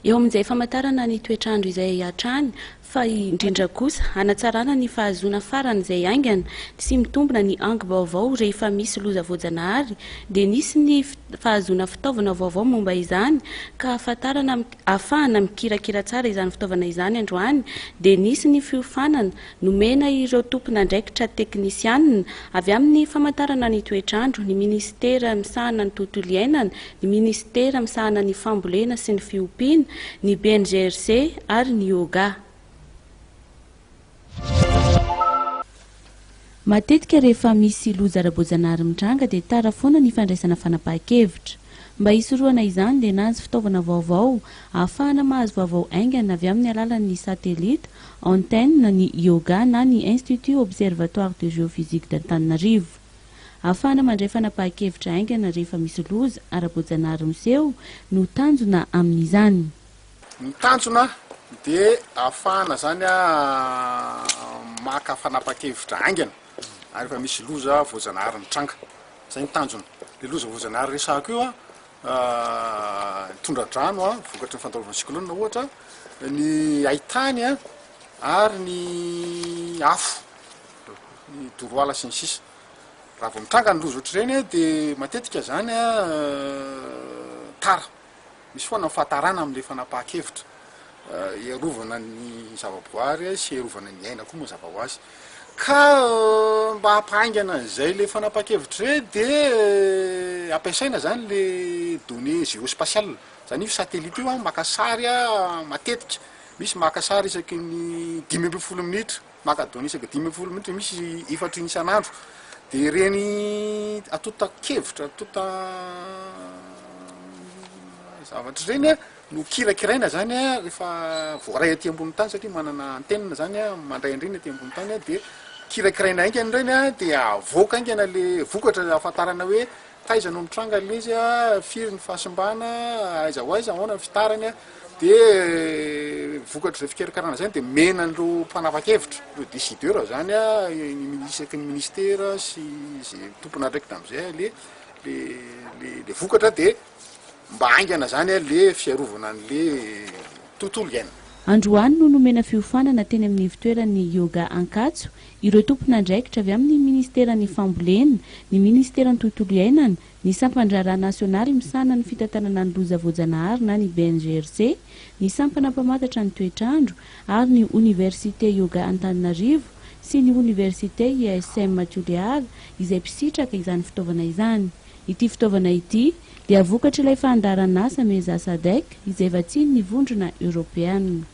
eo amin'izay famantarana ny toetrandro izay hatrany fa indrindra kosa hanatsarana ny fahazoana faran'izay haingana sy mitombina ny angom-baovao rehefa misy loza voajanahary dia nisy ny fahazoana fitaovana vaovao momba izany ka ahafahana mikirakira tsara izany fitaovana izany androany dia nisy ny fiofanana nomena ireo tompon'andraikitra teknisianina avy amin'ny famantarana ny toetrandro ny ministera misahana ny tontolo iainana ny ministera misahana ny fambolena sy ny fiompiana ny BNGRC ary ny Ioga. Matetika rehefa misy loza ara-boajanahary mitranga dia tara foana ny fandraisana fanapahan-kevitra. Mba hisoroana izany dia nahazo fitaovana vaovao ahafahana mahazo vaovao haingana avy amin'ny alalan'ny satelita, antenne ny Ioga na ny Institut Observatoire de Géophysique d'Antananarivo. Ahafahana mandray fanapahan-kevitra haingana rehefa misy loza ara-boajanahary miseho no tanjona amin'izany. Ny tanjona dia ahafahana zany maka fanapahan-kevitra haingana ary rehefa misy loza voajanahary mitranga. Zay ny tanjona. Le loza voajanahary resahako io tondra-drano vokatry ny fandalovana siklôna ohatra ny haitany ary ny afo ny doroala sy ny sisa. Raha vao mitranga ny loza ohatr'ireny dia matetika zany tara misy foana fahatarana amin'ilay fanapahan-kevitra iarovana ny zavaboary sy iarovana ny aina koa moa zava ho azy ka mba hampahaingana izay le fanapahan-kevitra re dia ampiasaina zany le données géospatiales zany io satellite io maka sary matetika misy maka sary isaky ny 10-12 minitra maka données isaky 10-12 minitra misy 4 isan'andro dia reny atota-kevitra atota zavatra reny no kirakiraina zany rehefa voaray aty ambony tany satria manana antenne zany mandray andreny aty ambony tany dia kirakiraina haingana reny dia avoaka haingana le vokatra ahafantarana hoe taizanao mitranga le izy firy ny fahasimbana aiza ho aiza ahoana ny fitarany dia vokatra zay fikarakarana zany dia mena an'ireo mpanapa-kevitra ireo décideur zany isaky ny ministera sy zay tompona andraikitra am'izay le vokatra dia mba haingana zany le fiarovana an'le tontolo iaina. Androany no nomena fiofanana teny amin'ny fitoeran'ny Ioga Ankatso ireo tompon'andraikitra avy amin'ny ministeran'ny fambolena, ny ministeran'ny tontolo iainana, ny sampandrara nasionaly misahana ny fitantanana ny loza voajanahary na ny BNGRC, ny sampana mpamatatra ny toetrandro ary ny Université Ioga Antananarivo sy ny Université ISM Toliara izay mpisitraka izany fitaovana izany. Ity fitaovana ity dia vokatra ilay fandaran'asa meza sadek izay vatsiny ny vondrona Europeanina.